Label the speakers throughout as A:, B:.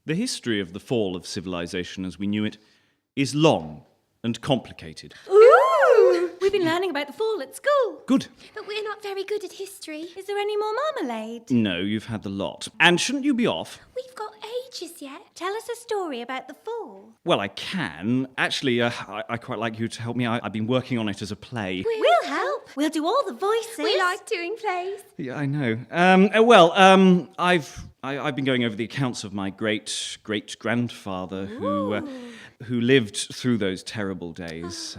A: The history of the fall of civilization as we knew it is long and complicated.
B: Ooh! We've been learning about the fall at school.
A: Good.
C: But we're not very good at history.
B: Is there any more marmalade?
A: No, you've had the lot. And shouldn't you be off?
C: We've got ages yet.
B: Tell us a story about the fall.
A: Well, I can. Actually, I quite like you to help me. I've been working on it as a play.
B: We'll help. We'll do all the voices.
C: We like doing plays.
A: Yeah, I know. I've been going over the accounts of my great-great-grandfather who lived through those terrible days.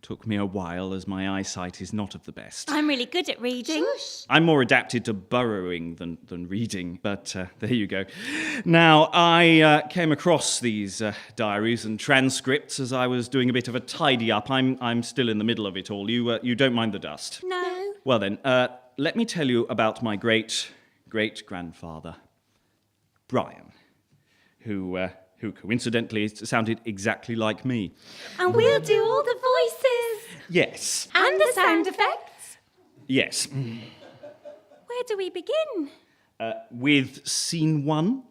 A: Took me a while, as my eyesight is not of the best.
B: I'm really good at reading.
A: I'm more adapted to burrowing than reading, but there you go. Now, I came across these diaries and transcripts as I was doing a bit of a tidy-up. I'm still in the middle of it all. You don't mind the dust?
B: No.
A: Well then, let me tell you about my great-great-grandfather, Brian, who coincidentally sounded exactly like me.
B: And we'll do all the voices.
A: Yes.
B: And the sound effects.
A: Yes.
B: Where do we begin?
A: With scene 1.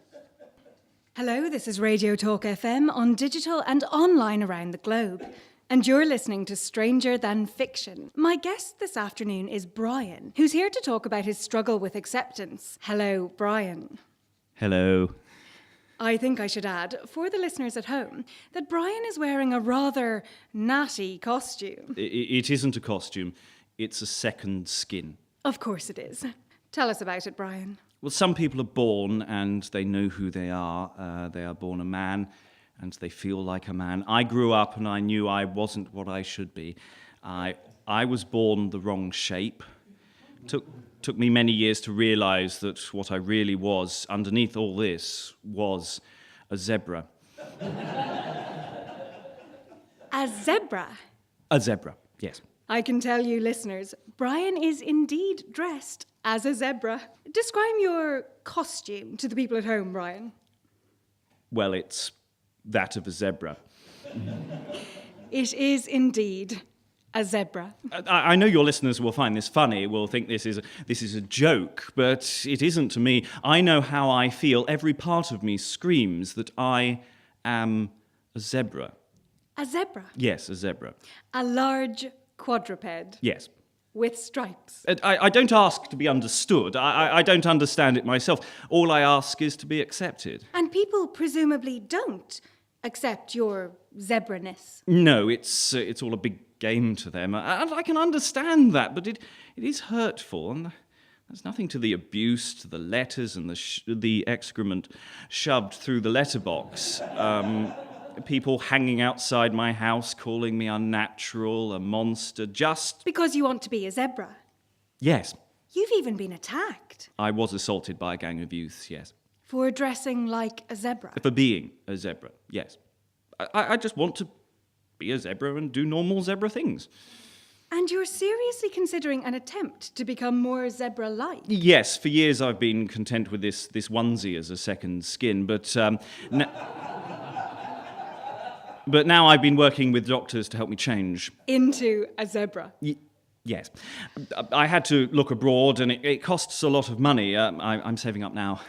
D: Hello, this is Radio Talk FM on digital and online around the globe. And you're listening to Stranger Than Fiction. My guest this afternoon is Brian, who's here to talk about his struggle with acceptance. Hello, Brian.
A: Hello.
D: I think I should add, for the listeners at home, that Brian is wearing a rather natty costume.
A: It isn't a costume. It's a second skin.
D: Of course it is. Tell us about it, Brian.
A: Well, some people are born and they know who they are. They are born a man and they feel like a man. I grew up and I knew I wasn't what I should be. I was born the wrong shape. Took me many years to realise that what I really was, underneath all this, was a zebra.
D: A zebra?
A: A zebra, yes.
D: I can tell you, listeners, Brian is indeed dressed as a zebra. Describe your costume to the people at home, Brian.
A: Well, it's that of a zebra.
D: It is indeed a zebra.
A: I know your listeners will find this funny, will think this is a joke, but it isn't to me. I know how I feel. Every part of me screams that I am a zebra.
D: A zebra?
A: Yes, a zebra.
D: A large quadruped?
A: Yes.
D: With stripes?
A: I don't ask to be understood. I don't understand it myself. All I ask is to be accepted.
D: And people presumably don't accept your zebra-ness.
A: No, it's all a big game to them. And I can understand that, but it is hurtful. And there's nothing to the abuse, to the letters and the excrement shoved through the letterbox. People hanging outside my house calling me unnatural, a monster, just...
D: Because you want to be a zebra?
A: Yes.
D: You've even been attacked.
A: I was assaulted by a gang of youths, yes.
D: For dressing like a zebra?
A: For being a zebra, yes. I just want to be a zebra and do normal zebra things.
D: And you're seriously considering an attempt to become more zebra-like?
A: Yes, for years I've been content with this onesie as a second skin, but but now I've been working with doctors to help me change.
D: Into a zebra?
A: Yes. I had to look abroad and it costs a lot of money. I'm saving up now.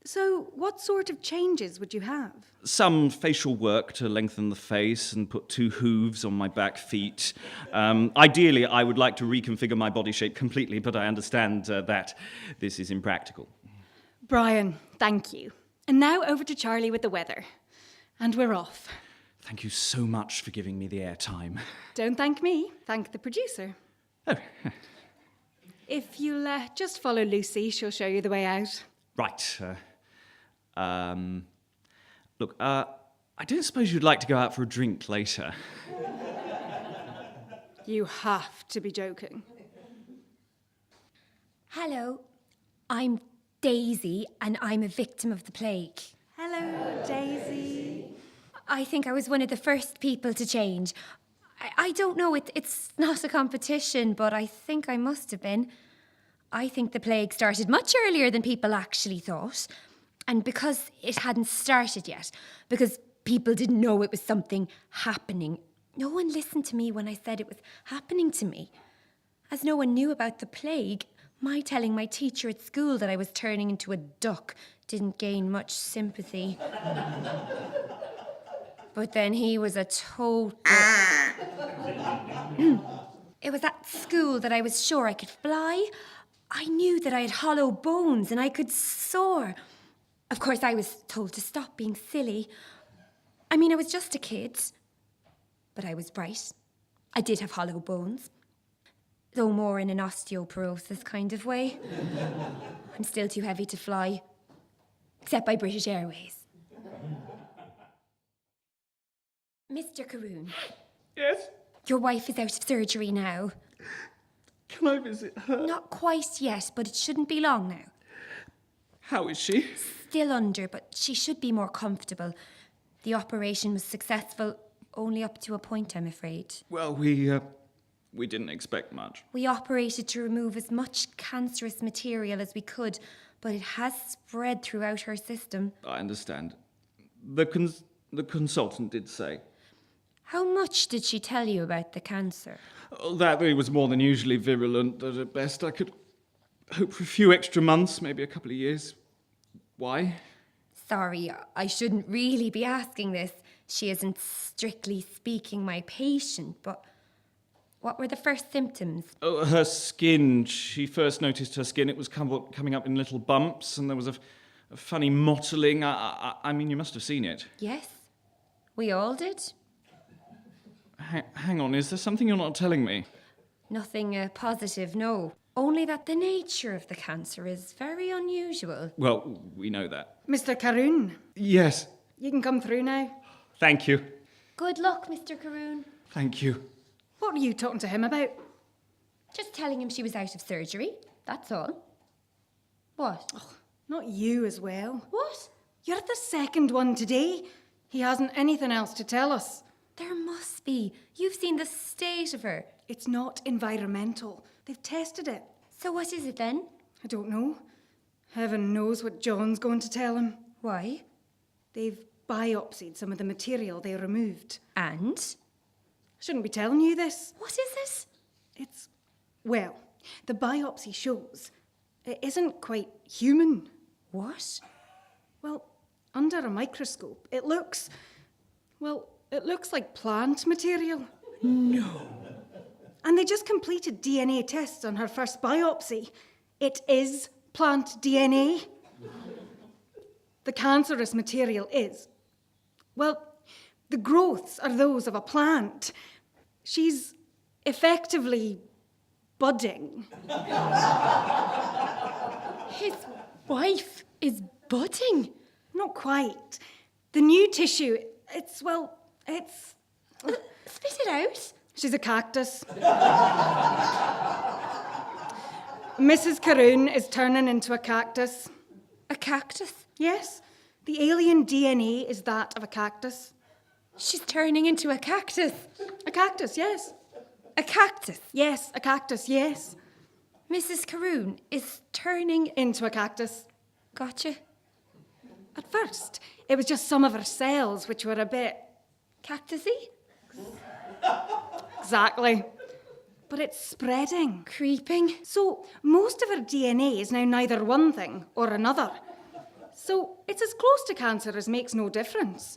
D: So what sort of changes would you have?
A: Some facial work to lengthen the face and put 2 hooves on my back feet. Ideally, I would like to reconfigure my body shape completely, but I understand that this is impractical.
D: Brian, thank you. And now over to Charlie with the weather. And we're off.
A: Thank you so much for giving me the airtime.
D: Don't thank me, thank the producer.
A: Oh.
D: If you'll just follow Lucy, she'll show you the way out.
A: Right. Look, I don't suppose you'd like to go out for a drink later.
D: You have to be joking.
C: Hello, I'm Daisy and I'm a victim of the plague.
B: Hello, Daisy.
C: I think I was one of the first people to change. I don't know, it's not a competition, but I think I must have been. I think the plague started much earlier than people actually thought. And because it hadn't started yet, because people didn't know it was something happening, no one listened to me when I said it was happening to me. As no one knew about the plague, My telling my teacher at school that I was turning into a duck didn't gain much sympathy. But then he was a total... It was at school that I was sure I could fly. I knew that I had hollow bones and I could soar. Of course, I was told to stop being silly. I mean, I was just a kid. But I was bright. I did have hollow bones. Though more in an osteoporosis kind of way. I'm still too heavy to fly. Except by British Airways. Mr. Caroon.
A: Yes?
C: Your wife is out of surgery now.
A: Can I visit her?
C: Not quite yet, but it shouldn't be long now.
A: How is she?
C: Still under, but she should be more comfortable. The operation was successful, only up to a point, I'm afraid.
A: Well, we didn't expect much.
C: We operated to remove as much cancerous material as we could, but it has spread throughout her system.
A: I understand. The consultant did say.
C: How much did she tell you about the cancer?
A: That it was more than usually virulent, that at best I could hope for a few extra months, maybe a couple of years. Why?
C: Sorry, I shouldn't really be asking this. She isn't strictly speaking my patient, but what were the first symptoms?
A: Oh, her skin. She first noticed her skin. It was coming up in little bumps, and there was a funny mottling. I mean, you must have seen it.
C: Yes, we all did.
A: Hang on, is there something you're not telling me?
C: Nothing positive, no. Only that the nature of the cancer is very unusual.
A: Well, we know that.
D: Mr. Caroon,
A: Yes.
D: you can come through now.
A: Thank you.
C: Good luck, Mr. Caroon.
A: Thank you.
D: What were you talking to him about?
C: Just telling him she was out of surgery, that's all. What?
D: Not you as well.
C: What?
D: You're the second one today. He hasn't anything else to tell us.
C: There must be. You've seen the state of her.
D: It's not environmental. They've tested it.
C: So what is it then?
D: I don't know. Heaven knows what John's going to tell him.
C: Why?
D: They've biopsied some of the material they removed.
C: And?
D: I shouldn't be telling you this.
C: What is it?
D: Well, the biopsy shows it isn't quite human.
C: What?
D: Well, under a microscope, it looks like plant material.
C: No.
D: And they just completed DNA tests on her first biopsy. It is plant DNA. The cancerous material is, well, the growths are those of a plant. She's effectively budding.
C: His wife is budding.
D: Not quite. The new tissue, it's...
C: Spit it out.
D: She's a cactus. Mrs. Caroon is turning into a cactus.
C: A cactus?
D: Yes, the alien DNA is that of a cactus.
C: She's turning into a cactus.
D: A cactus, yes.
C: A cactus?
D: Yes, a cactus, yes.
C: Mrs. Caroon is turning...
D: Into a cactus.
C: Gotcha.
D: At first, it was just some of her cells which were a bit...
C: Cactusy?
D: Exactly. But it's spreading.
C: Creeping?
D: So most of her DNA is now neither one thing or another. So it's as close to cancer as makes no difference.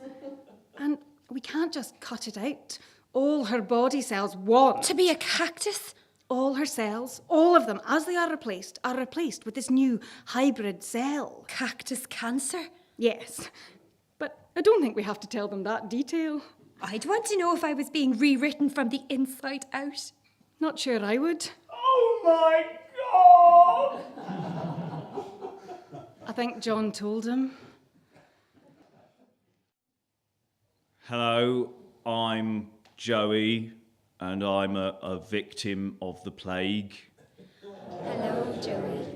D: And we can't just cut it out. All her body cells want...
C: To be a cactus?
D: All her cells, all of them, as they are replaced with this new hybrid cell.
C: Cactus cancer?
D: Yes. But I don't think we have to tell them that detail.
C: I'd want to know if I was being rewritten from the inside out.
D: Not sure I would.
A: Oh my God!
D: I think John told him.
A: Hello, I'm Joey, and I'm a victim of the plague.
C: Hello, Joey.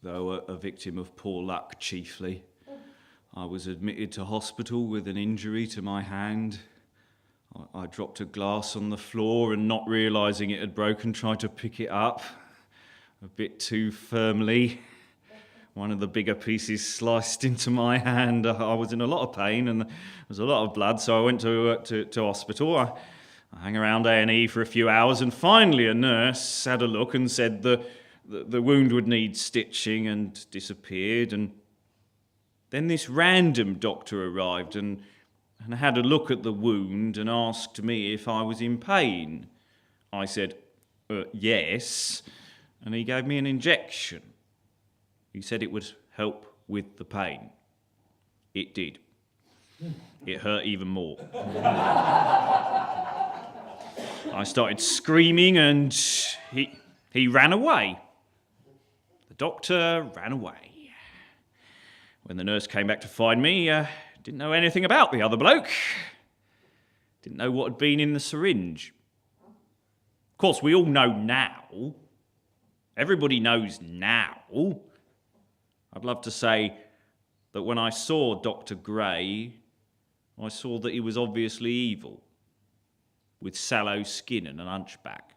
A: Though a victim of poor luck chiefly. I was admitted to hospital with an injury to my hand. I dropped a glass on the floor and, not realising it had broken, tried to pick it up a bit too firmly. One of the bigger pieces sliced into my hand. I was in a lot of pain and there was a lot of blood, so I went to hospital. I hung around A&E for a few hours, and finally a nurse had a look and said the the wound would need stitching and disappeared, and then this random doctor arrived and had a look at the wound and asked me if I was in pain. I said, yes, and he gave me an injection. He said it would help with the pain. It did. It hurt even more. I started screaming and he ran away. The doctor ran away. When the nurse came back to find me, didn't know anything about the other bloke. Didn't know what had been in the syringe. Of course, we all know now. Everybody knows now. I'd love to say that when I saw Dr. Gray, I saw that he was obviously evil, with sallow skin and an hunchback.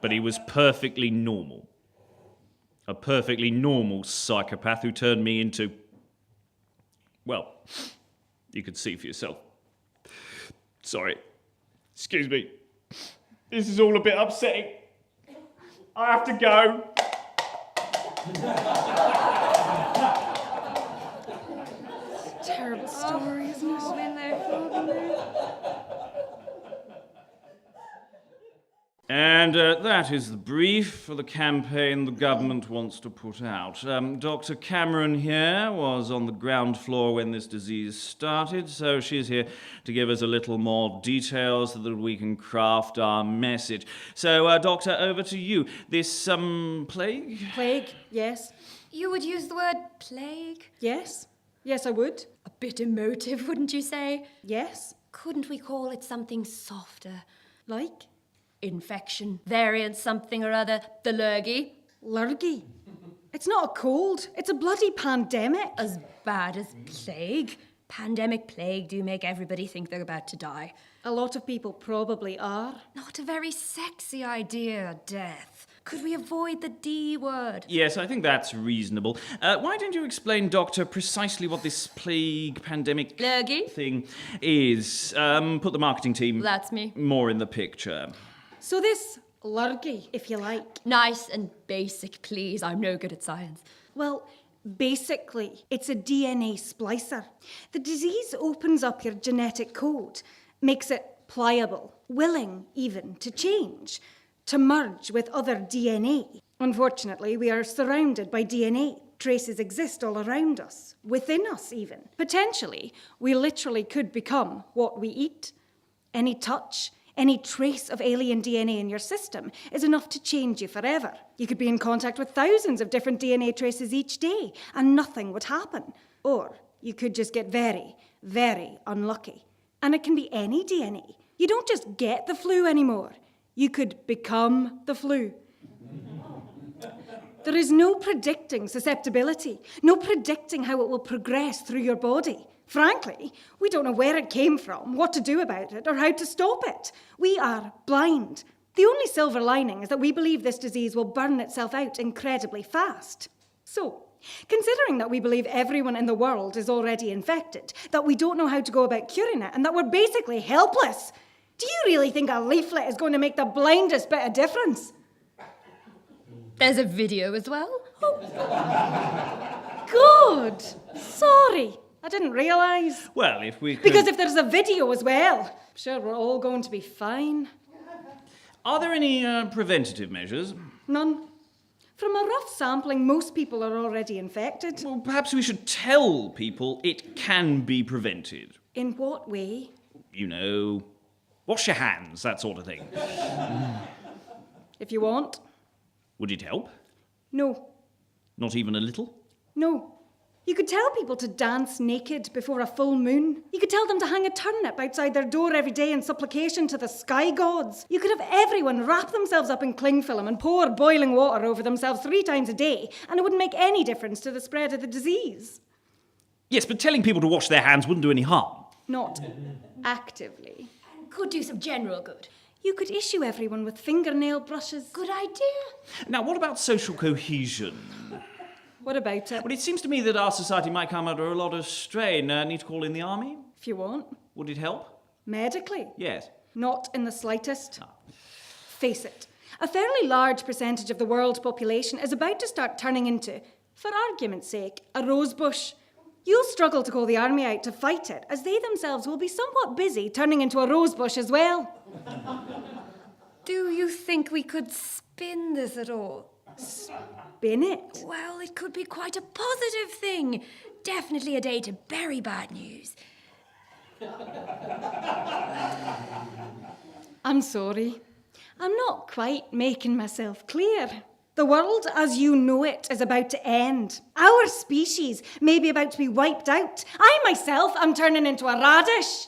A: But he was perfectly normal. A perfectly normal psychopath who turned me into... Well, you could see for yourself. Sorry. Excuse me. This is all a bit upsetting. I have to go.
D: Terrible story, isn't it?
A: And that is the brief for the campaign the government wants to put out. Dr. Cameron here was on the ground floor when this disease started, so she's here to give us a little more details so that we can craft our message. So, Doctor, over to you. This, plague?
D: Plague, yes.
C: You would use the word plague?
D: Yes. Yes, I would.
C: A bit emotive, wouldn't you say?
D: Yes.
C: Couldn't we call it something softer?
D: Like?
C: Infection, variant something or other, the lurgy.
D: Lurgy. It's not a cold, it's a bloody pandemic.
C: As bad as plague. Pandemic plague do make everybody think they're about to die.
D: A lot of people probably are.
C: Not a very sexy idea, death. Could we avoid the D word?
A: Yes, I think that's reasonable. Why don't you explain, Doctor, precisely what this plague pandemic
C: Lurgy?
A: thing is? Put the marketing team
C: That's me.
A: more in the picture.
D: So this lurgy, if you like.
C: Nice and basic, please. I'm no good at science.
D: Well, basically, it's a DNA splicer. The disease opens up your genetic code, makes it pliable, willing even to change, to merge with other DNA. Unfortunately, we are surrounded by DNA. Traces exist all around us, within us even. Potentially, we literally could become what we eat. Any touch, any trace of alien DNA in your system is enough to change you forever. You could be in contact with thousands of different DNA traces each day, and nothing would happen. Or you could just get very, very unlucky. And it can be any DNA. You don't just get the flu anymore. You could become the flu. There is no predicting susceptibility, no predicting how it will progress through your body. Frankly, we don't know where it came from, what to do about it, or how to stop it. We are blind. The only silver lining is that we believe this disease will burn itself out incredibly fast. So, considering that we believe everyone in the world is already infected, that we don't know how to go about curing it, and that we're basically helpless, do you really think a leaflet is going to make the blindest bit of difference?
C: There's a video as well.
D: Good. Sorry, I didn't realise.
A: Well, if we could...
D: Because if there's a video as well, I'm sure we're all going to be fine.
A: Are there any preventative measures?
D: None. From a rough sampling, most people are already infected.
A: Well, perhaps we should tell people it can be prevented.
D: In what way?
A: You know, wash your hands, that sort of thing.
D: If you want.
A: Would it help?
D: No.
A: Not even a little?
D: No. You could tell people to dance naked before a full moon. You could tell them to hang a turnip outside their door every day in supplication to the sky gods. You could have everyone wrap themselves up in cling film and pour boiling water over themselves 3 times a day, and it wouldn't make any difference to the spread of the disease.
A: Yes, but telling people to wash their hands wouldn't do any harm.
D: Not actively.
C: Could do some general good.
D: You could issue everyone with fingernail brushes.
C: Good idea.
A: Now, what about social cohesion?
D: What about it?
A: Well, it seems to me that our society might come under a lot of strain. Need to call in the army?
D: If you want.
A: Would it help?
D: Medically?
A: Yes.
D: Not in the slightest. Face it. A fairly large percentage of the world population is about to start turning into, for argument's sake, a rosebush. You'll struggle to call the army out to fight it, as they themselves will be somewhat busy turning into a rosebush as well.
C: Do you think we could spin this at all?
D: Spin it?
C: Well, it could be quite a positive thing. Definitely a day to bury bad news.
D: I'm sorry. I'm not quite making myself clear. The world as you know it is about to end. Our species may be about to be wiped out. I myself am turning into a radish.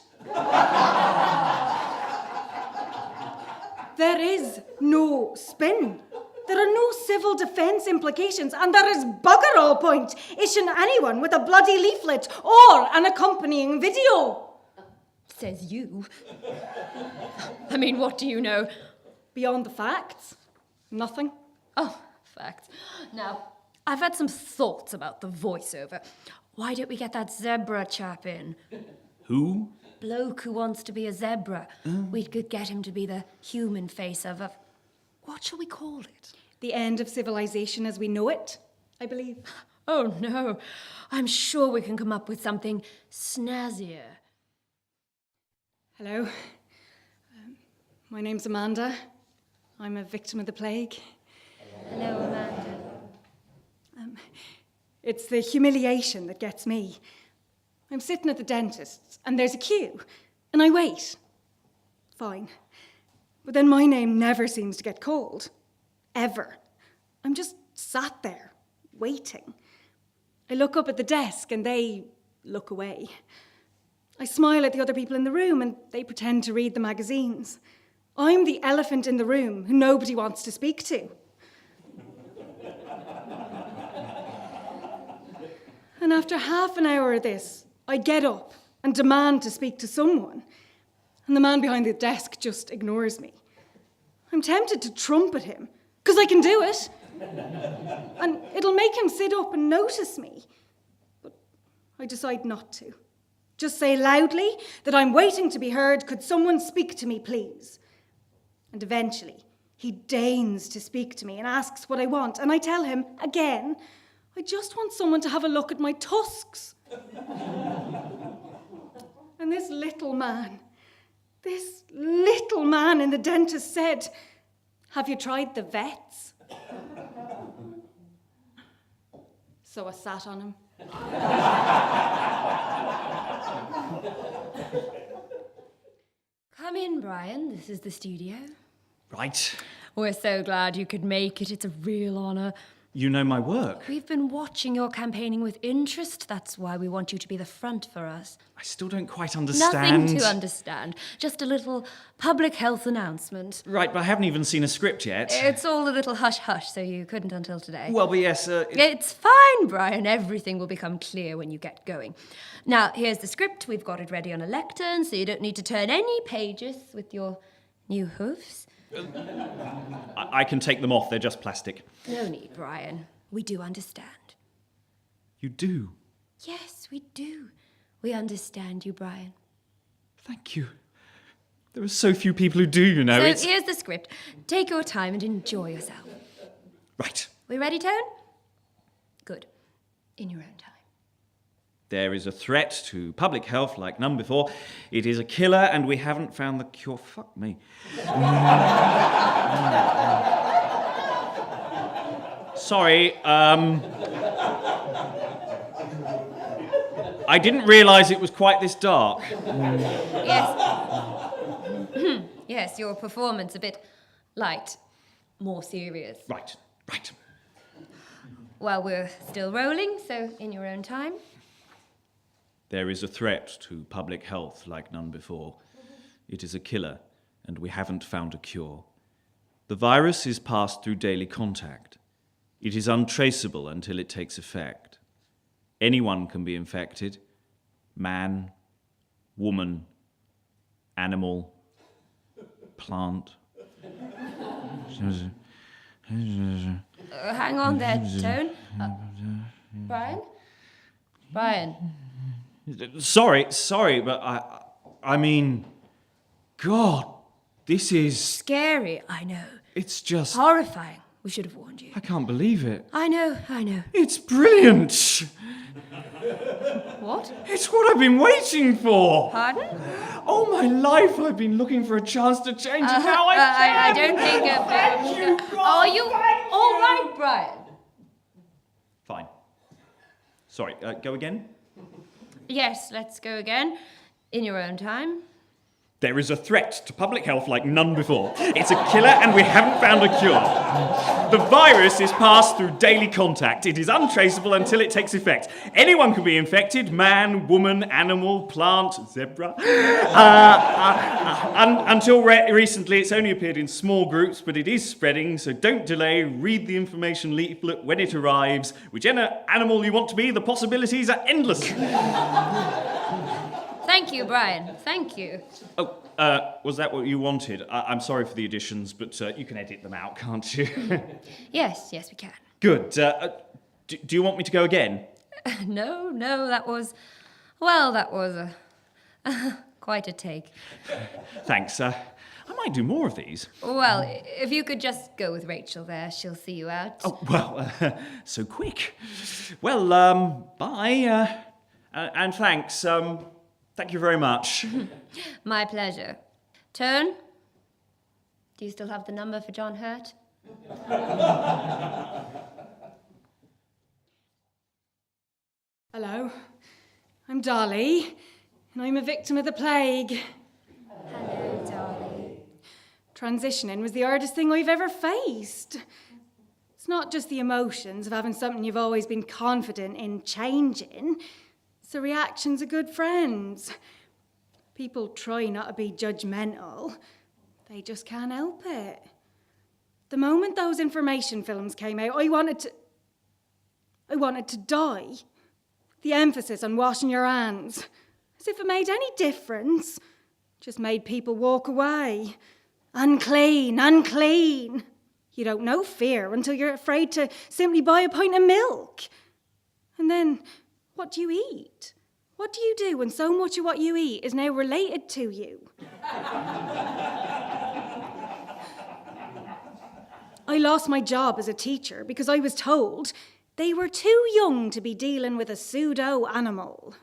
D: There is no spin. There are no civil defence implications, and there is bugger all point issuing anyone with a bloody leaflet or an accompanying video.
C: Says you. I mean, what do you know?
D: Beyond the facts, nothing.
C: Oh, facts. Now, I've had some thoughts about the voiceover. Why don't we get that zebra chap in?
A: Who?
C: Bloke who wants to be a zebra. We could get him to be the human face of a... What shall we call it?
D: The end of civilization as we know it, I believe.
C: Oh, no. I'm sure we can come up with something snazzier.
D: Hello. My name's Amanda. I'm a victim of the plague.
C: Hello, Amanda.
D: It's the humiliation that gets me. I'm sitting at the dentist's and there's a queue, and I wait. Fine. But then my name never seems to get called. Ever. I'm just sat there, waiting. I look up at the desk and they look away. I smile at the other people in the room and they pretend to read the magazines. I'm the elephant in the room who nobody wants to speak to. And after half an hour of this, I get up and demand to speak to someone. And the man behind the desk just ignores me. I'm tempted to trumpet him, because I can do it. And it'll make him sit up and notice me. But I decide not to. Just say loudly that I'm waiting to be heard. Could someone speak to me, please? And eventually, he deigns to speak to me and asks what I want. And I tell him, again, I just want someone to have a look at my tusks. And this little man in the dentist said, have you tried the vets? So I sat on him.
C: Come in, Brian. This is the studio.
A: Right.
C: We're so glad you could make it. It's a real honour.
A: You know my work.
C: We've been watching your campaigning with interest. That's why we want you to be the front for us.
A: I still don't quite understand.
C: Nothing to understand. Just a little public health announcement.
A: Right, but I haven't even seen a script yet.
C: It's all a little hush-hush, so you couldn't until today.
A: Well, but yes,
C: It's fine, Brian. Everything will become clear when you get going. Now, here's the script. We've got it ready on a lectern, so you don't need to turn any pages with your new hoofs.
A: I can take them off. They're just plastic.
C: No need, Brian. We do understand.
A: You do?
C: Yes, we do. We understand you, Brian.
A: Thank you. There are so few people who do, you know.
C: So here's the script. Take your time and enjoy yourself.
A: Right.
C: We ready, Tone? Good. In your own time.
A: There is a threat to public health like none before. It is a killer and we haven't found the cure. Fuck me. Sorry, I didn't realise it was quite this dark.
C: Yes. Yes, your performance a bit light, more serious.
A: Right.
C: Well, we're still rolling, so in your own time.
A: There is a threat to public health like none before. It is a killer, and we haven't found a cure. The virus is passed through daily contact. It is untraceable until it takes effect. Anyone can be infected. Man, woman, animal, plant.
C: Hang on there, Tone. Brian? Brian?
A: Sorry, but I mean, God, this is...
C: Scary, I know.
A: It's just...
C: Horrifying. We should have warned you.
A: I can't believe it.
C: I know.
A: It's brilliant.
C: What?
A: It's what I've been waiting for.
C: Pardon?
A: All my life I've been looking for a chance to change, and now I
C: I
A: can.
C: don't think of...
A: Thank you, God.
C: Are you
A: Thank
C: all
A: you.
C: right, Brian?
A: Fine. Sorry, go again?
C: Yes, let's go again. In your own time.
A: There is a threat to public health like none before. It's a killer and we haven't found a cure. The virus is passed through daily contact. It is untraceable until it takes effect. Anyone can be infected, man, woman, animal, plant, zebra. Until recently, it's only appeared in small groups, but it is spreading, so don't delay. Read the information leaflet when it arrives. Whichever animal you want to be, the possibilities are endless.
C: Thank you, Brian. Thank you.
A: Oh, was that what you wanted? I'm sorry for the additions, but you can edit them out, can't you?
C: Yes, we can.
A: Good. Do you want me to go again?
C: No, that was... Well, that was quite a take.
A: Thanks. I might do more of these.
C: Well, if you could just go with Rachel there, she'll see you out.
A: Oh, well, so quick. Well, bye. And thanks. Thank you very much.
C: My pleasure. Turn. Do you still have the number for John Hurt?
D: Hello, I'm Dolly, and I'm a victim of the plague.
C: Hello, Dolly.
D: Transitioning was the hardest thing I've ever faced. It's not just the emotions of having something you've always been confident in changing. It's the reactions of good friends. People try not to be judgmental. They just can't help it. The moment those information films came out, I wanted to die. The emphasis on washing your hands, as if it made any difference, just made people walk away. Unclean. You don't know fear until you're afraid to simply buy a pint of milk. And then, what do you eat? What do you do when so much of what you eat is now related to you? I lost my job as a teacher because I was told they were too young to be dealing with a pseudo-animal.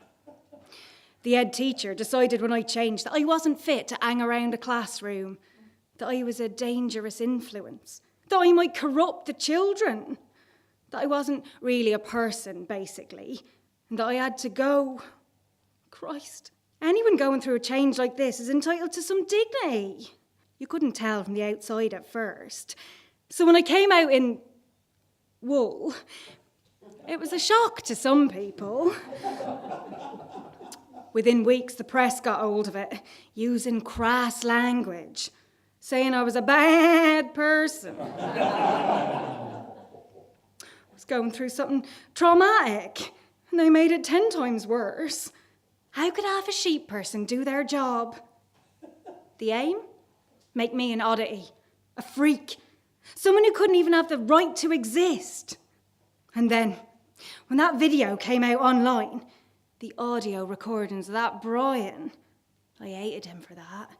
D: The head teacher decided when I changed that I wasn't fit to hang around a classroom, that I was a dangerous influence, that I might corrupt the children, that I wasn't really a person, basically, and that I had to go. Christ, anyone going through a change like this is entitled to some dignity. You couldn't tell from the outside at first. So when I came out in wool, it was a shock to some people. Within weeks, the press got hold of it, using crass language, saying I was a bad person. I was going through something traumatic, and they made it 10 times worse. How could half a sheep person do their job? The aim? Make me an oddity, a freak, someone who couldn't even have the right to exist. And then, when that video came out online, the audio recordings of that Brian, I hated him for that.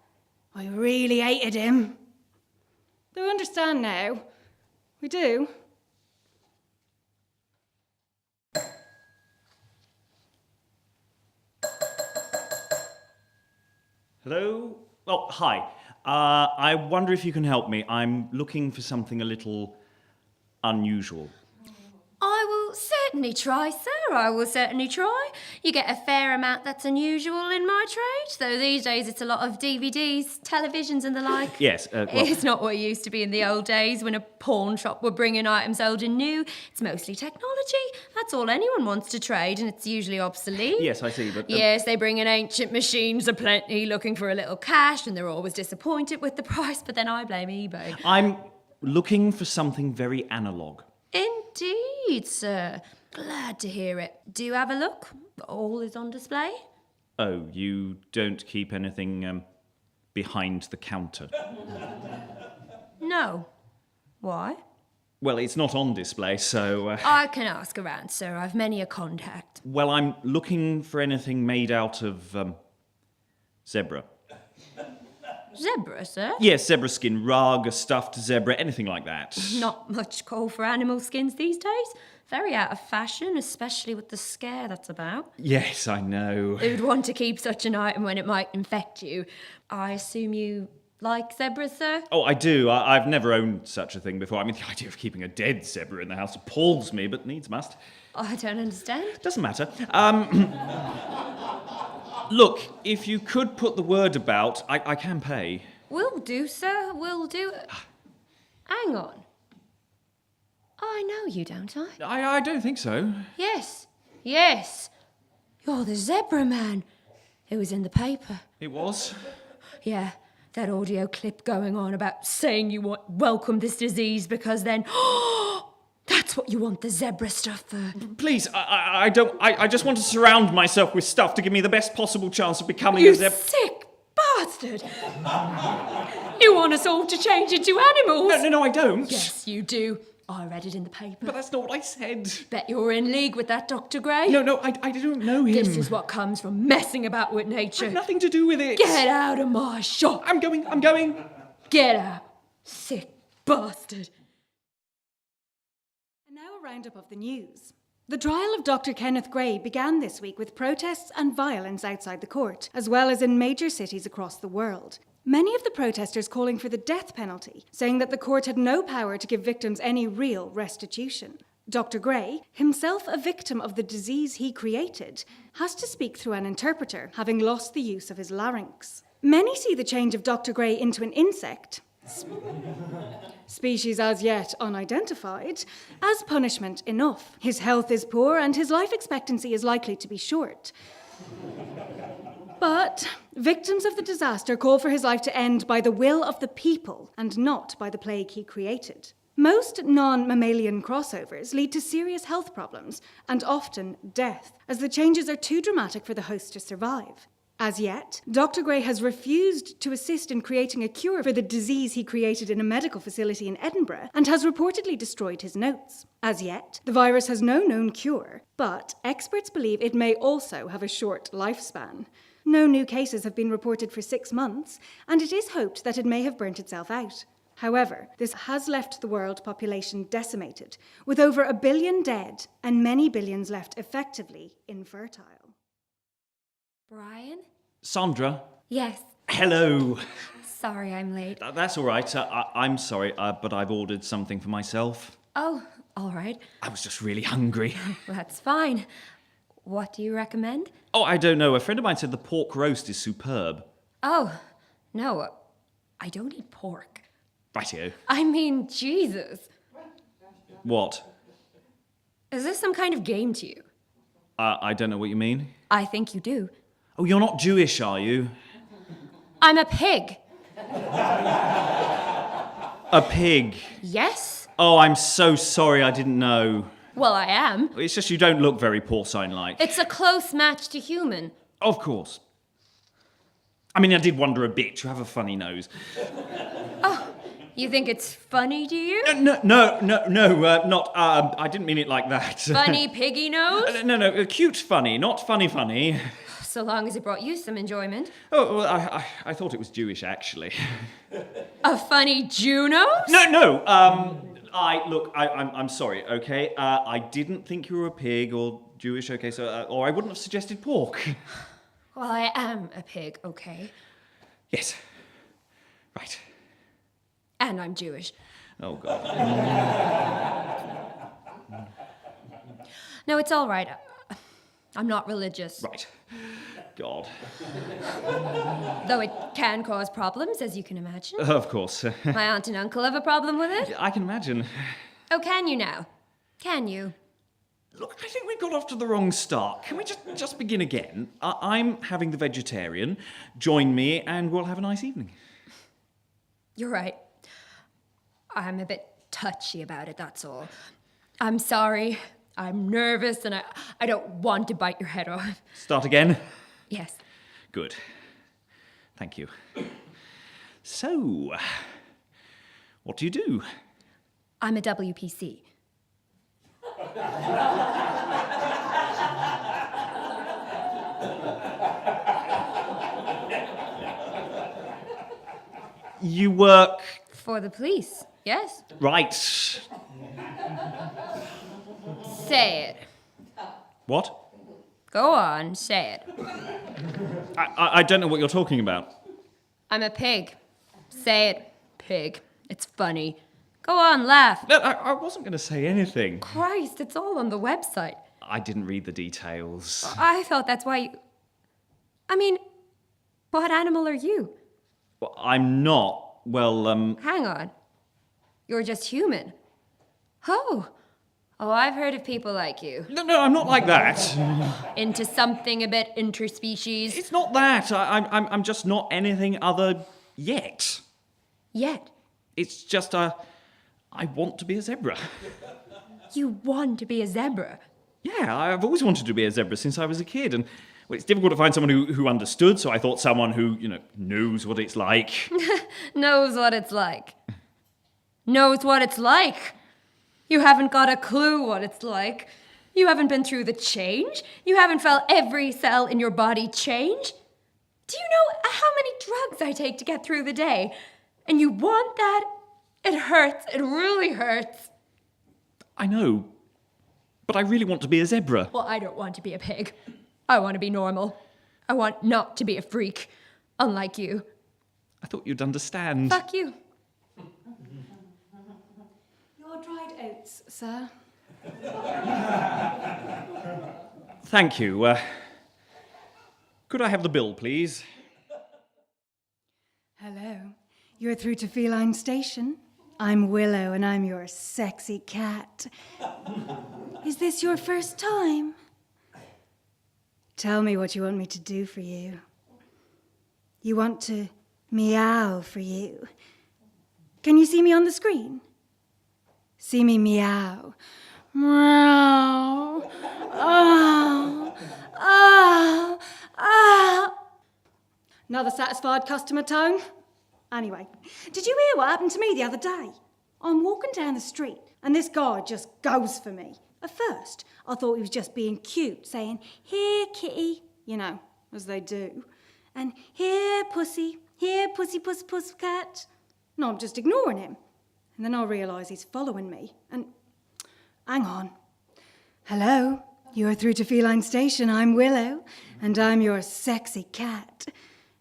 D: I really hated him. Do I understand now? We do.
A: Hello? Oh, hi. I wonder if you can help me. I'm looking for something a little unusual.
C: I will certainly try, sir. I will certainly try. You get a fair amount that's unusual in my trade, though these days it's a lot of DVDs, televisions and the like.
A: Yes, well...
C: It's not what it used to be in the old days when a pawn shop would bring in items old and new. It's mostly technology. That's all anyone wants to trade, and it's usually obsolete.
A: Yes, I see, but...
C: Yes, they bring in ancient machines aplenty looking for a little cash, and they're always disappointed with the price, but then I blame eBay.
A: I'm looking for something very analogue.
C: Indeed, sir. Glad to hear it. Do you have a look? All is on display.
A: Oh, you don't keep anything behind the counter?
C: No. Why?
A: Well, it's not on display, so...
C: I can ask around, sir. I've many a contact.
A: Well, I'm looking for anything made out of zebra.
C: Zebra, sir?
A: Yes, zebra skin rug, a stuffed zebra, anything like that.
C: Not much call for animal skins these days. Very out of fashion, especially with the scare that's about.
A: Yes, I know.
C: Who'd want to keep such an item when it might infect you? I assume you like zebras, sir?
A: Oh, I do. I've never owned such a thing before. I mean, the idea of keeping a dead zebra in the house appalls me, but needs must.
C: I don't understand.
A: Doesn't matter. Look, if you could put the word about, I can pay.
C: Will do, sir. Will do. Hang on. I know you, don't I?
A: I don't think so.
C: Yes. Yes. You're the zebra man. It was in the paper.
A: It was?
C: Yeah, that audio clip going on about saying you welcome this disease because then... That's what you want the zebra stuff for.
A: Please, I don't... I just want to surround myself with stuff to give me the best possible chance of becoming
C: You
A: a zebra...
C: sick bastard! You want us all to change into animals?
A: No, I don't.
C: Yes, you do. I read it in the paper.
A: But that's not what I said.
C: Bet you're in league with that Dr. Gray.
A: No, I don't know him.
C: This is what comes from messing about with nature.
A: Nothing to do with it.
C: Get out of my shop.
A: I'm going.
C: Get out. Sick bastard.
D: And now a roundup of the news. The trial of Dr. Kenneth Gray began this week with protests and violence outside the court, as well as in major cities across the world. Many of the protesters calling for the death penalty, saying that the court had no power to give victims any real restitution. Dr. Gray, himself a victim of the disease he created, has to speak through an interpreter, having lost the use of his larynx. Many see the change of Dr. Gray into an insect, species as yet unidentified, as punishment enough. His health is poor and his life expectancy is likely to be short. But victims of the disaster call for his life to end by the will of the people and not by the plague he created. Most non-mammalian crossovers lead to serious health problems and often death, as the changes are too dramatic for the host to survive. As yet, Dr. Gray has refused to assist in creating a cure for the disease he created in a medical facility in Edinburgh and has reportedly destroyed his notes. As yet, the virus has no known cure, but experts believe it may also have a short lifespan. No new cases have been reported for 6 months, and it is hoped that it may have burnt itself out. However, this has left the world population decimated, with over 1 billion dead and many billions left effectively infertile.
C: Brian?
A: Sandra?
C: Yes.
A: Hello.
C: Sorry I'm late.
A: That's all right. I'm sorry, but I've ordered something for myself.
C: Oh, all right.
A: I was just really hungry.
C: That's fine. What do you recommend?
A: Oh, I don't know. A friend of mine said the pork roast is superb.
C: Oh, no. I don't eat pork.
A: Rightio.
C: I mean, Jesus.
A: What?
C: Is this some kind of game to you?
A: I don't know what you mean.
C: I think you do.
A: Oh, you're not Jewish, are you?
C: I'm a pig.
A: A pig.
C: Yes?
A: Oh, I'm so sorry. I didn't know.
C: Well, I am.
A: It's just you don't look very porcine-like.
C: It's a close match to human.
A: Of course. I mean, I did wonder a bit. You have a funny nose.
C: You think it's funny, do you?
A: No, not. I didn't mean it like that.
C: Funny piggy nose?
A: No, cute funny, not funny.
C: So long as it brought you some enjoyment.
A: Oh, well, I thought it was Jewish, actually.
C: A funny Jew nose?
A: No. I'm sorry. Okay, I didn't think you were a pig or Jewish. Okay, so or I wouldn't have suggested pork.
C: Well, I am a pig, okay?
A: Yes. Right.
C: And I'm Jewish.
A: Oh God.
C: No, it's all right. I'm not religious.
A: Right. God.
C: Though it can cause problems, as you can imagine.
A: Of course.
C: My aunt and uncle have a problem with it.
A: I can imagine.
C: Oh, can you now? Can you?
A: Look, I think we got off to the wrong start. Can we just begin again? I'm having the vegetarian. Join me and we'll have a nice evening.
C: You're right. I'm a bit touchy about it, that's all. I'm sorry. I'm nervous and I don't want to bite your head off.
A: Start again?
C: Yes.
A: Good. Thank you. So, what do you do?
C: I'm a WPC.
A: You work...
C: For the police, yes?
A: Right.
C: Say it.
A: What?
C: Go on, say it.
A: I don't know what you're talking about.
C: I'm a pig. Say it, pig. It's funny. Go on, laugh.
A: No, I wasn't going to say anything.
C: Christ, it's all on the website.
A: I didn't read the details.
C: I thought that's why you... I mean, what animal are you?
A: Well, I'm not. Well,
C: Hang on. You're just human. Oh. Oh, I've heard of people like you.
A: No, I'm not like that.
C: Into something a bit interspecies.
A: It's not that. I'm just not anything other yet.
C: Yet.
A: It's just I want to be a zebra.
C: You want to be a zebra.
A: Yeah, I've always wanted to be a zebra since I was a kid, and well, it's difficult to find someone who understood, so I thought someone who, knows what it's like.
C: Knows what it's like. Knows what it's like. You haven't got a clue what it's like. You haven't been through the change. You haven't felt every cell in your body change. Do you know how many drugs I take to get through the day? And you want that? It hurts. It really hurts.
A: I know, but I really want to be a zebra.
C: Well, I don't want to be a pig. I want to be normal. I want not to be a freak, unlike you.
A: I thought you'd understand.
C: Fuck you.
D: Your dried oats, sir.
A: Thank you. Could I have the bill, please?
D: Hello. You're through to Feline Station. I'm Willow and I'm your sexy cat. Is this your first time? Tell me what you want me to do for you. You want to meow for you. Can you see me on the screen? See me meow. Meow. Oh. Oh. Oh. Another satisfied customer tone? Anyway, did you hear what happened to me the other day? I'm walking down the street and this guy just goes for me. At first, I thought he was just being cute, saying, "Here, kitty," as they do. And, "Here, pussy, puss, cat." No, I'm just ignoring him. And then I realise he's following me. And, hang on. Hello, you're through to Feline Station. I'm Willow, and I'm your sexy cat.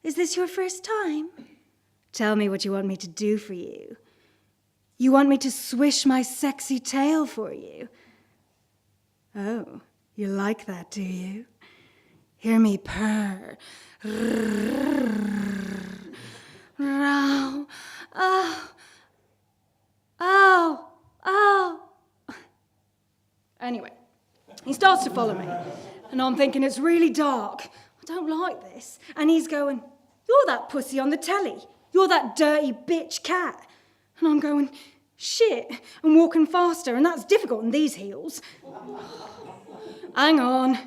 D: Is this your first time? Tell me what you want me to do for you. You want me to swish my sexy tail for you? Oh, you like that, do you? Hear me purr. Row. Oh. Oh. Oh. Anyway, he starts to follow me, and I'm thinking it's really dark. I don't like this. And he's going, "You're that pussy on the telly. You're that dirty bitch cat." And I'm going, "Shit," and walking faster, and that's difficult in these heels. Hang on.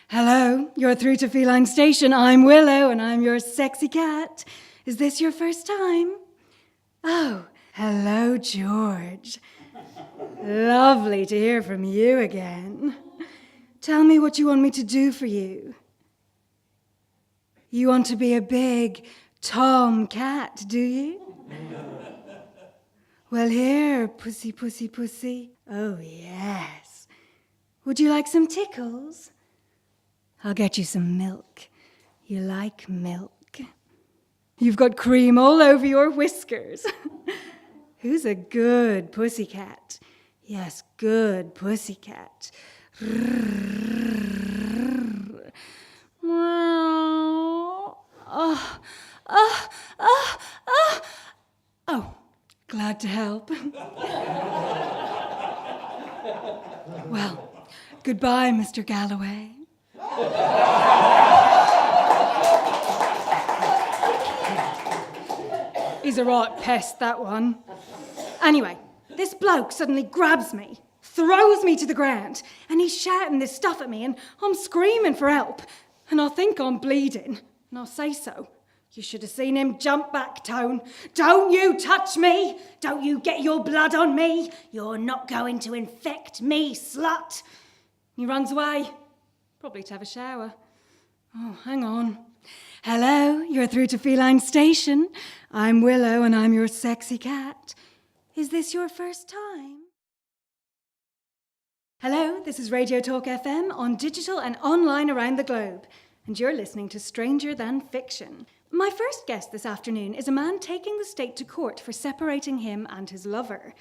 D: Hello, you're through to Feline Station. I'm Willow, and I'm your sexy cat. Is this your first time? Oh, hello, George. Lovely to hear from you again. Tell me what you want me to do for you. You want to be a big tom cat, do you? Well, here, pussy, pussy, pussy. Oh, yes. Would you like some tickles? I'll get you some milk. You like milk? You've got cream all over your whiskers. Who's a good pussycat? Yes, good pussycat. Oh, glad to help. Well, goodbye, Mr. Galloway. He's a right pest, that one. Anyway, this bloke suddenly grabs me, throws me to the ground, and he's shouting this stuff at me, and I'm screaming for help. And I think I'm bleeding, and I say so. You should have seen him jump back, Tone. "Don't you touch me! Don't you get your blood on me! You're not going to infect me, slut!" He runs away, probably to have a shower. Oh, hang on. Hello, you're through to Feline Station. I'm Willow and I'm your sexy cat. Is this your first time? Hello, this is Radio Talk FM on digital and online around the globe. And you're listening to Stranger Than Fiction. My first guest this afternoon is a man taking the state to court for separating him and his lover.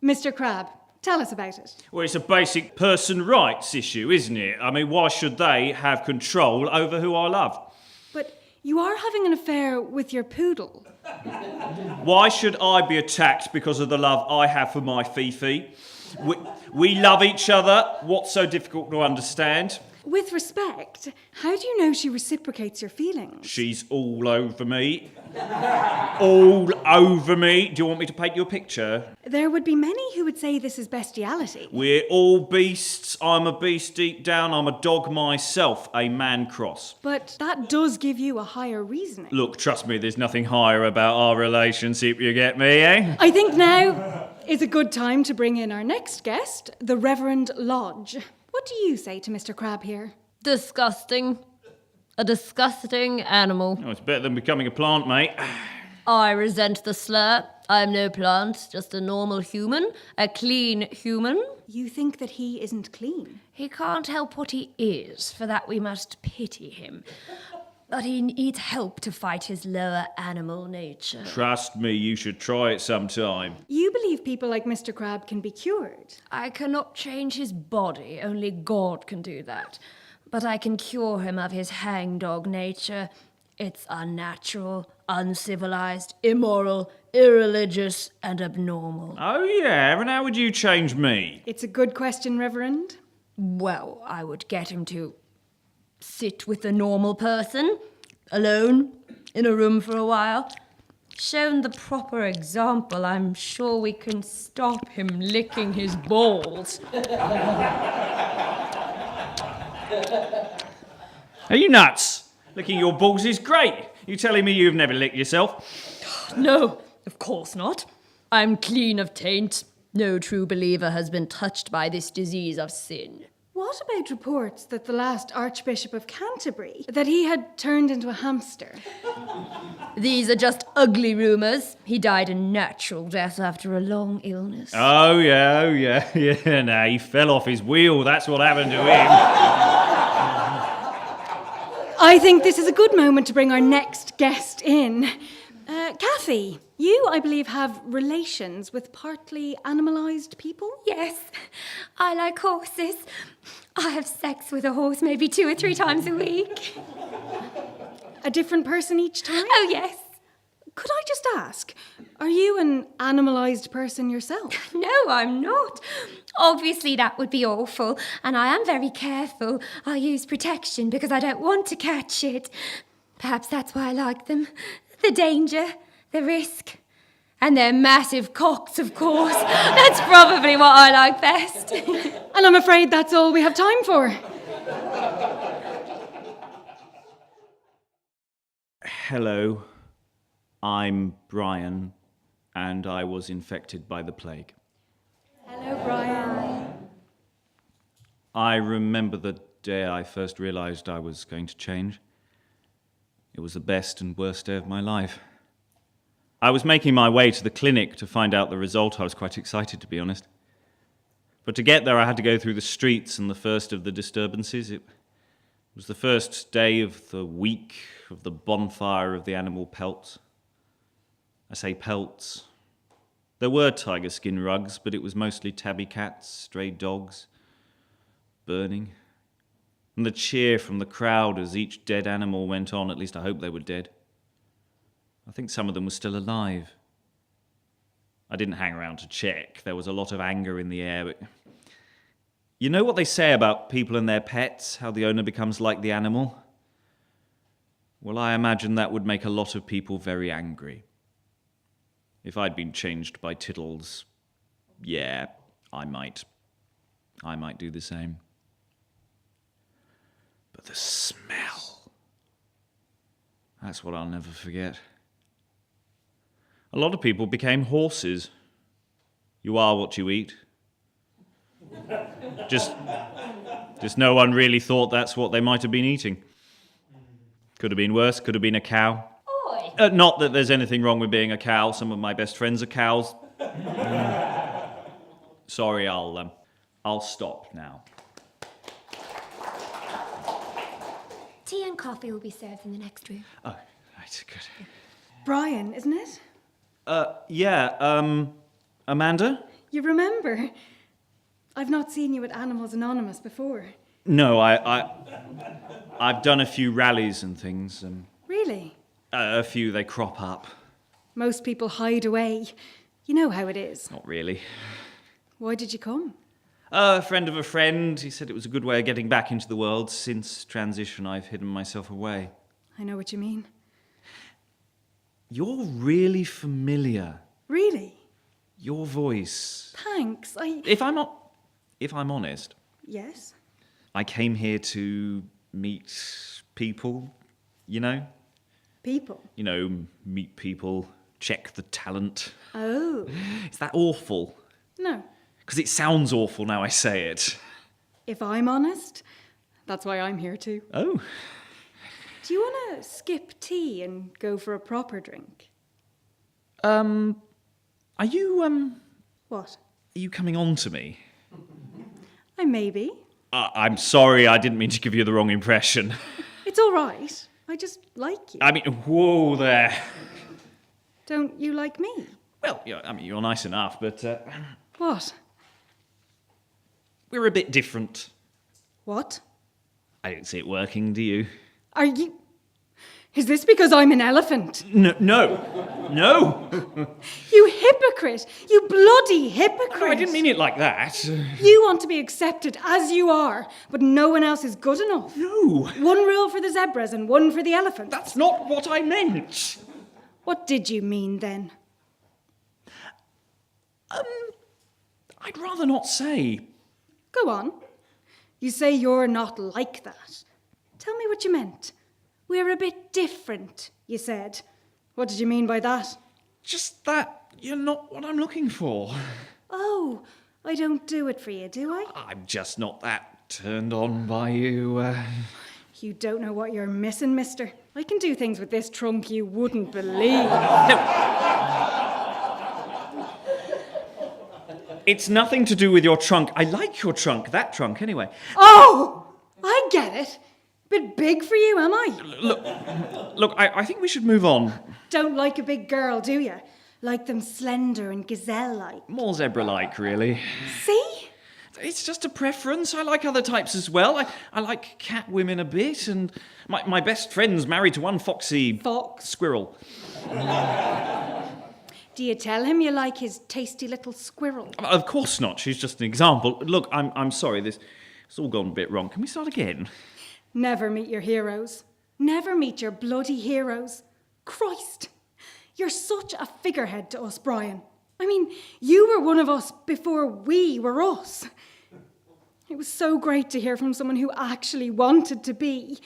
D: Mr. Crabbe, tell us about it.
A: Well, it's a basic person rights issue, isn't it? I mean, why should they have control over who I love?
D: But you are having an affair with your poodle.
A: Why should I be attacked because of the love I have for my Fifi? We love each other. What's so difficult to understand?
D: With respect, how do you know she reciprocates your feelings?
A: She's all over me. All over me. Do you want me to paint you a picture?
D: There would be many who would say this is bestiality.
A: We're all beasts. I'm a beast deep down. I'm a dog myself, a man cross.
D: But that does give you a higher reasoning.
A: Look, trust me, there's nothing higher about our relationship, you get me, eh?
D: I think now is a good time to bring in our next guest, the Reverend Lodge. What do you say to Mr. Crabbe here?
E: Disgusting. A disgusting animal.
A: Oh, it's better than becoming a plant, mate.
E: I resent the slur. I'm no plant, just a normal human. A clean human.
D: You think that he isn't clean?
E: He can't help what he is, for that we must pity him. But he needs help to fight his lower animal nature.
A: Trust me, you should try it sometime.
D: You believe people like Mr. Crabbe can be cured?
E: I cannot change his body, only God can do that. But I can cure him of his hangdog nature. It's unnatural, uncivilized, immoral, irreligious, and abnormal.
A: Oh, yeah, and how would you change me?
D: It's a good question, Reverend.
E: Well, I would get him to sit with a normal person, alone, in a room for a while. Shown the proper example, I'm sure we can stop him licking his balls.
A: Are you nuts? Licking your balls is great. You telling me you've never licked yourself?
E: No, of course not. I'm clean of taint. No true believer has been touched by this disease of sin.
D: What about reports that the last Archbishop of Canterbury, that he had turned into a hamster?
E: These are just ugly rumours. He died a natural death after a long illness.
A: Oh, yeah. Nah, he fell off his wheel. That's what happened to him.
D: I think this is a good moment to bring our next guest in. Kathy, you, I believe, have relations with partly animalised people?
C: Yes, I like horses. I have sex with a horse maybe 2 or 3 times a week.
D: A different person each time?
C: Oh, yes.
D: Could I just ask, are you an animalised person yourself?
C: No, I'm not. Obviously, that would be awful, and I am very careful. I use protection because I don't want to catch it. Perhaps that's why I like them. The danger, the risk, and their massive cocks, of course. That's probably what I like best.
D: And I'm afraid that's all we have time for.
A: Hello, I'm Brian, and I was infected by the plague.
D: Hello, Brian.
A: I remember the day I first realised I was going to change. It was the best and worst day of my life. I was making my way to the clinic to find out the result. I was quite excited, to be honest. But to get there, I had to go through the streets and the first of the disturbances. It was the first day of the week of the bonfire of the animal pelts. I say pelts. There were tiger skin rugs, but it was mostly tabby cats, stray dogs, burning. And the cheer from the crowd as each dead animal went on, at least I hope they were dead. I think some of them were still alive. I didn't hang around to check. There was a lot of anger in the air. But you know what they say about people and their pets, how the owner becomes like the animal? Well, I imagine that would make a lot of people very angry. If I'd been changed by Tiddles, yeah, I might do the same. But the smell, that's what I'll never forget. A lot of people became horses. You are what you eat. Just no one really thought that's what they might have been eating. Could have been worse, could have been a cow.
E: Oi!
A: Not that there's anything wrong with being a cow. Some of my best friends are cows. Sorry, I'll stop now.
C: Tea and coffee will be served in the next room.
A: Oh, right, good.
D: Brian, isn't it?
A: Yeah, Amanda?
D: You remember? I've not seen you at Animals Anonymous before.
A: No, I've done a few rallies and things.
D: Really?
A: A few, they crop up.
D: Most people hide away. You know how it is.
A: Not really.
D: Why did you come?
A: A friend of a friend, he said it was a good way of getting back into the world. Since transition, I've hidden myself away.
D: I know what you mean.
A: You're really familiar.
D: Really?
A: Your voice.
D: Thanks.
A: If I'm honest,
D: Yes?
A: I came here to meet people, you know?
D: People.
A: You know, meet people, check the talent.
D: Oh.
A: Is that awful?
D: No.
A: Because it sounds awful now I say it.
D: If I'm honest, that's why I'm here too.
A: Oh.
D: Do you want to skip tea and go for a proper drink?
A: Are
D: What?
A: you coming on to me?
D: I may be.
A: I'm sorry, I didn't mean to give you the wrong impression.
D: It's all right. I just like you.
A: I mean, whoa there.
D: Don't you like me?
A: Well, you're nice enough, but
D: What?
A: we're a bit different.
D: What?
A: I don't see it working, do you?
D: Are you... Is this because I'm an elephant?
A: No.
D: You hypocrite! You bloody hypocrite!
A: No, I didn't mean it like that.
D: You want to be accepted as you are, but no one else is good enough.
A: No,
D: One rule for the zebras and one for the elephants.
A: that's not what I meant.
D: What did you mean then?
A: I'd rather not say.
D: Go on. You say you're not like that. Tell me what you meant. We're a bit different, you said. What did you mean by that?
A: Just that you're not what I'm looking for.
D: Oh, I don't do it for you, do I?
A: I'm just not that turned on by you.
D: You don't know what you're missing, mister. I can do things with this trunk you wouldn't believe.
A: It's nothing to do with your trunk. I like your trunk, that trunk anyway.
D: Oh, I get it. Bit big for you, am I?
A: Look, I think we should move on.
D: Don't like a big girl, do you? Like them slender and gazelle-like.
A: More zebra-like, really.
D: See?
A: It's just a preference. I like other types as well. I like cat women a bit, and my best friend's married to one foxy...
D: Fox.
A: Squirrel.
D: Do you tell him you like his tasty little squirrel?
A: Of course not. She's just an example. Look, I'm sorry. It's all gone a bit wrong. Can we start again?
D: Never meet your heroes. Never meet your bloody heroes. Christ! You're such a figurehead to us, Brian. I mean, you were one of us before we were us. It was so great to hear from someone who actually wanted to be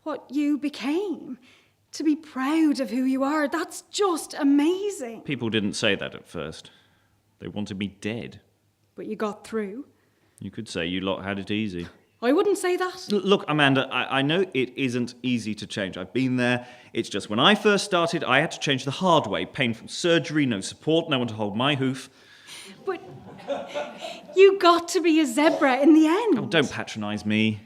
D: what you became. To be proud of who you are, that's just amazing.
A: People didn't say that at first. They wanted me dead.
D: But you got through.
A: You could say you lot had it easy.
D: I wouldn't say that.
A: Look, Amanda, I know it isn't easy to change. I've been there. It's just when I first started, I had to change the hard way. Painful surgery, no support, no one to hold my hoof.
D: But you got to be a zebra in the end.
A: Oh, don't patronise me.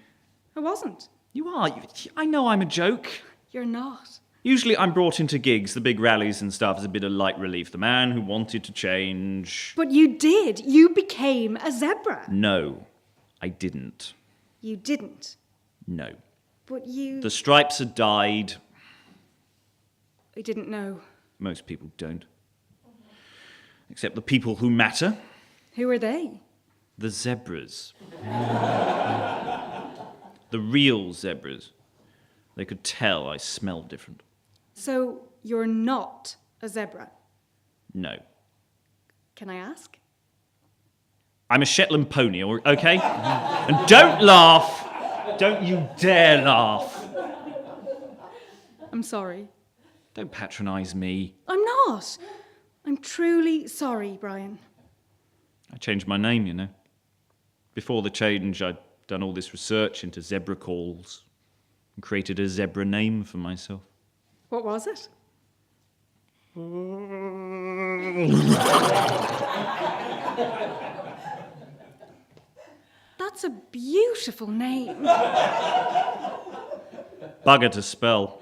D: I wasn't.
A: You are. I know I'm a joke.
D: You're not.
A: Usually I'm brought into gigs, the big rallies and stuff, as a bit of light relief. The man who wanted to change.
D: But you did. You became a zebra.
A: No, I didn't.
D: You didn't.
A: No.
D: But you...
A: The stripes had died.
D: I didn't know.
A: Most people don't. Except the people who matter.
D: Who are they?
A: The zebras. The real zebras. They could tell I smelled different.
D: So you're not a zebra.
A: No.
D: Can I ask?
A: I'm a Shetland pony, okay? And don't laugh! Don't you dare laugh!
D: I'm sorry.
A: Don't patronise me.
D: I'm not. I'm truly sorry, Brian.
A: I changed my name, you know. Before the change, I'd done all this research into zebra calls. and created a zebra name for myself.
D: What was it? That's a beautiful name.
A: Bugger to spell.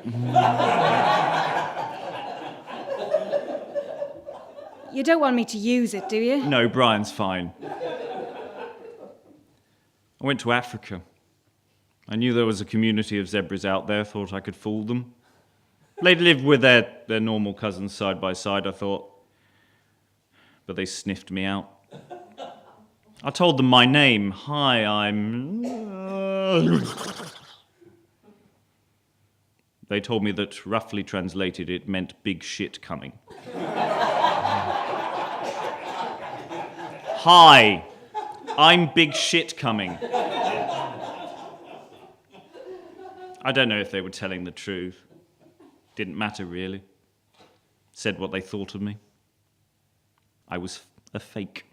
D: You don't want me to use it, do you?
A: No, Brian's fine. I went to Africa. I knew there was a community of zebras out there, thought I could fool them. They lived with their normal cousins side by side, I thought. But they sniffed me out. I told them my name. Hi, I'm... They told me that, roughly translated, it meant big shit coming. Hi, I'm big shit coming. I don't know if they were telling the truth. Didn't matter, really. Said what they thought of me. I was a fake.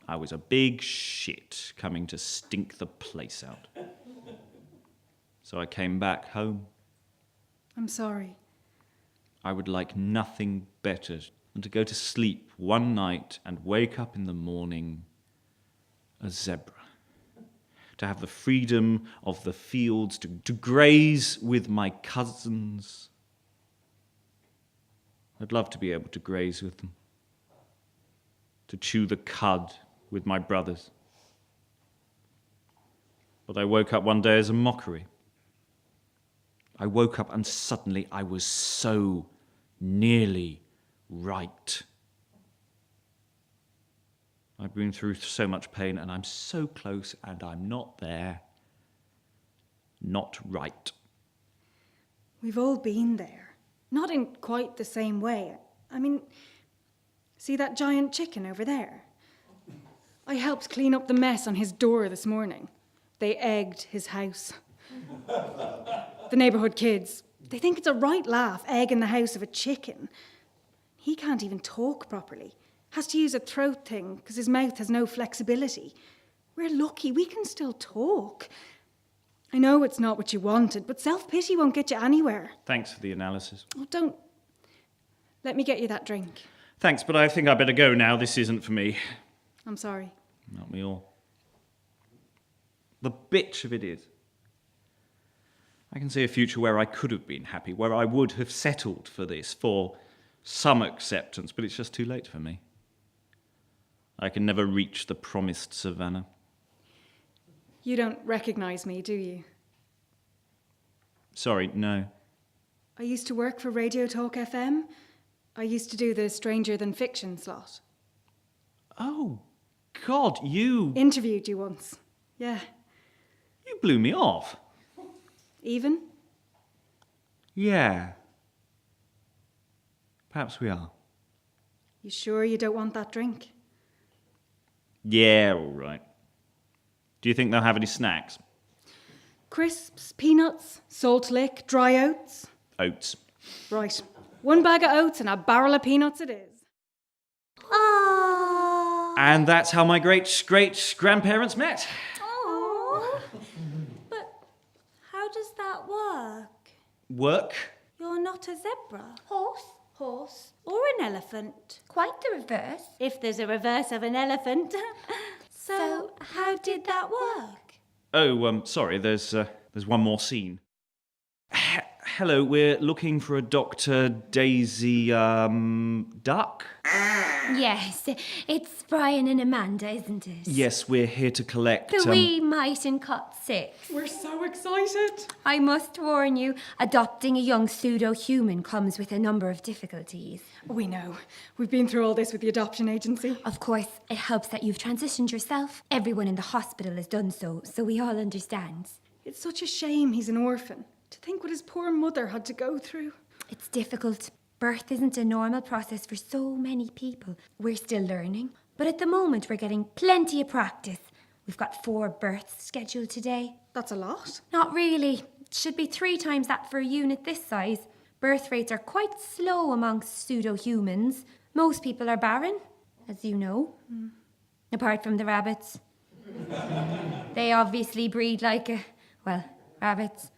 A: I was a big shit coming to stink the place out. So I came back home.
D: I'm sorry.
A: I would like nothing better than to go to sleep one night and wake up in the morning a zebra. To have the freedom of the fields, to graze with my cousins. I'd love to be able to graze with them. To chew the cud with my brothers. But I woke up one day as a mockery. I woke up and suddenly I was so nearly right. I've been through so much pain and I'm so close and I'm not there. Not right.
D: We've all been there. Not in quite the same way. I mean, see that giant chicken over there? I helped clean up the mess on his door this morning. They egged his house. The neighbourhood kids, they think it's a right laugh, egging the house of a chicken. He can't even talk properly. Has to use a throat thing because his mouth has no flexibility. We're lucky, we can still talk. I know it's not what you wanted, but self-pity won't get you anywhere.
A: Thanks for the analysis.
D: Oh, don't. Let me get you that drink.
A: Thanks, but I think I better go now. This isn't for me.
D: I'm sorry.
A: Not me all. The bitch of it is, I can see a future where I could have been happy, where I would have settled for this, for some acceptance, but it's just too late for me. I can never reach the promised savannah.
D: You don't recognise me, do you?
A: Sorry, no.
D: I used to work for Radio Talk FM. I used to do the Stranger Than Fiction slot.
A: Oh, God, you
D: Interviewed you once. Yeah.
A: blew me off.
D: Even?
A: Yeah. Perhaps we are.
D: You sure you don't want that drink?
A: Yeah, all right. Do you think they'll have any snacks?
D: Crisps, peanuts, salt lick, dry oats.
A: Oats.
D: Right. 1 bag of oats and a barrel of peanuts it is.
B: Aww.
A: And that's how my great-grandparents met.
B: Aww. But how does that work?
A: Work?
B: You're not a zebra.
C: Horse.
B: Or an elephant.
C: Quite the reverse.
B: If there's a reverse of an elephant. So how did that work?
A: Oh, sorry, there's one more scene. Hello, we're looking for a Dr. Daisy, Duck?
C: Yes, it's Brian and Amanda, isn't it?
A: Yes, we're here to collect,
C: The wee mite in Cot 6.
D: We're so excited.
C: I must warn you, adopting a young pseudo-human comes with a number of difficulties.
D: We know. We've been through all this with the adoption agency.
C: Of course, it helps that you've transitioned yourself. Everyone in the hospital has done so we all understand.
D: It's such a shame he's an orphan. To think what his poor mother had to go through.
C: It's difficult. Birth isn't a normal process for so many people. We're still learning. But at the moment, we're getting plenty of practice. We've got 4 births scheduled today.
D: That's a lot.
C: Not really. It should be 3 times that for a unit this size. Birth rates are quite slow amongst pseudo-humans. Most people are barren, as you know. Apart from the rabbits. They obviously breed like rabbits.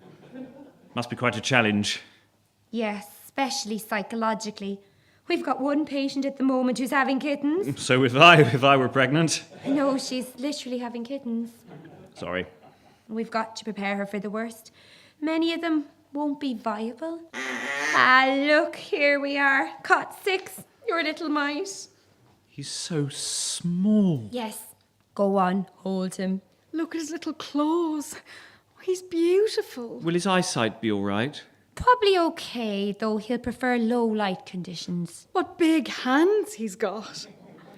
A: Must be quite a challenge.
C: Yes, especially psychologically. We've got one patient at the moment who's having kittens.
A: So if I were pregnant.
C: No, she's literally having kittens.
A: Sorry.
C: We've got to prepare her for the worst. Many of them won't be viable. Ah, look, here we are. Cot 6, your little mite.
A: He's so small.
C: Yes, go on, hold him.
D: Look at his little claws. He's beautiful.
A: Will his eyesight be all right?
C: Probably okay, though he'll prefer low light conditions.
D: What big hands he's got.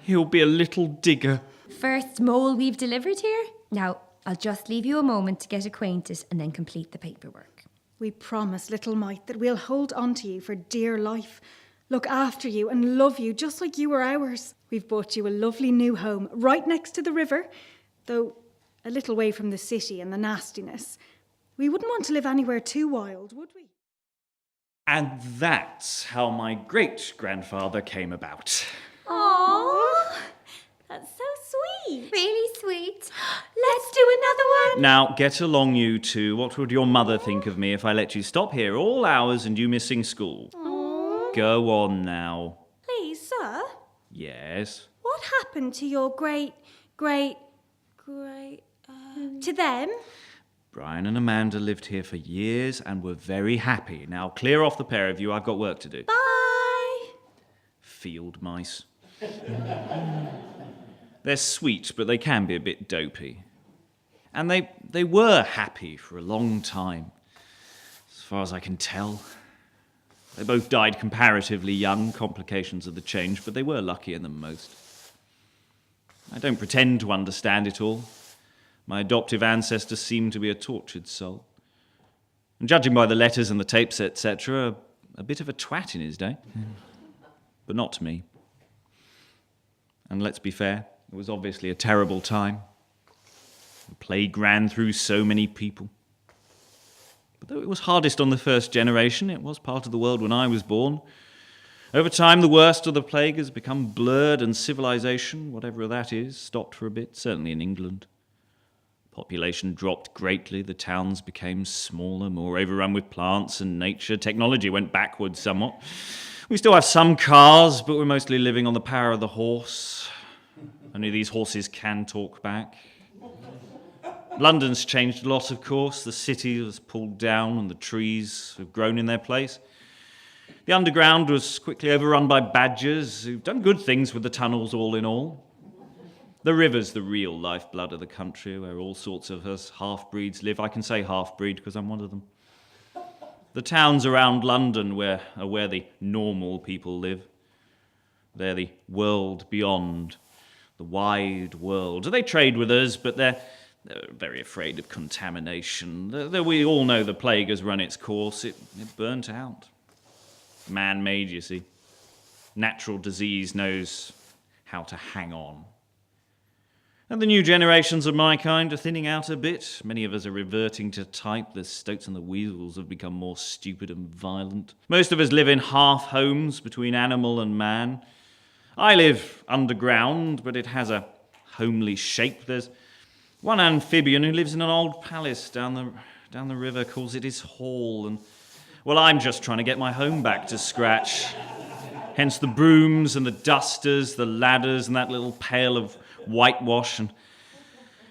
A: He'll be a little digger.
C: First mole we've delivered here. Now, I'll just leave you a moment to get acquainted and then complete the paperwork.
D: We promise, little mite, that we'll hold on to you for dear life, look after you and love you just like you were ours. We've bought you a lovely new home right next to the river, though a little way from the city and the nastiness. We wouldn't want to live anywhere too wild, would we?
A: And that's how my great-grandfather came about.
B: Aww, that's so sweet.
C: Really sweet.
B: Let's do another one.
A: Now, get along, you two. What would your mother think of me if I let you stop here all hours and you missing school?
B: Aww.
A: Go on now.
B: Please, sir,
A: Yes?
B: what happened to your to them?
A: Brian and Amanda lived here for years and were very happy. Now, clear off the pair of you. I've got work to do.
B: Bye.
A: Field mice. They're sweet, but they can be a bit dopey. And they were happy for a long time, as far as I can tell. They both died comparatively young, complications of the change, but they were luckier than most. I don't pretend to understand it all. My adoptive ancestor seemed to be a tortured soul. And judging by the letters and the tapes, etc., a bit of a twat in his day. But not to me. And let's be fair, it was obviously a terrible time. The plague ran through so many people. But though it was hardest on the first generation, it was part of the world when I was born. Over time, the worst of the plague has become blurred, and civilization, whatever that is, stopped for a bit, certainly in England. Population dropped greatly, the towns became smaller, more overrun with plants and nature. Technology went backwards somewhat. We still have some cars, but we're mostly living on the power of the horse. Only these horses can talk back. London's changed a lot, of course. The city was pulled down and the trees have grown in their place. The underground was quickly overrun by badgers who've done good things with the tunnels all in all. The river's the real lifeblood of the country, where all sorts of us half-breeds live. I can say half-breed because I'm one of them. The towns around London are where the normal people live. They're the world beyond, the wide world. They trade with us, but they're very afraid of contamination. We all know the plague has run its course. It burnt out. Man-made, you see. Natural disease knows how to hang on. And the new generations of my kind are thinning out a bit. Many of us are reverting to type. The Stoats and the Weasels have become more stupid and violent. Most of us live in half homes between animal and man. I live underground, but it has a homely shape. There's one amphibian who lives in an old palace down the river, calls it his hall. And, well, I'm just trying to get my home back to scratch. Hence the brooms and the dusters, the ladders and that little pail of whitewash.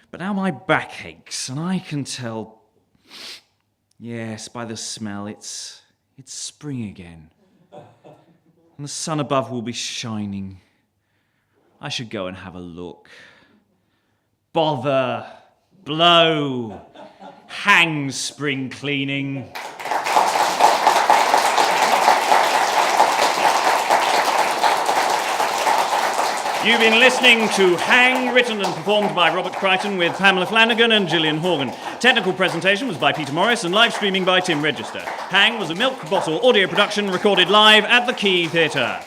A: But now my back aches, and I can tell, yes, by the smell, it's spring again. And the sun above will be shining. I should go and have a look. Bother, blow, hang spring cleaning. You've been listening to Hang, written and performed by Robert Crighton with Pamela Flanagan and Gillian Horgan. Technical presentation was by Peter Morris and live streaming by Tim Register. Hang was a milk bottle audio production recorded live at the Quay Theatre.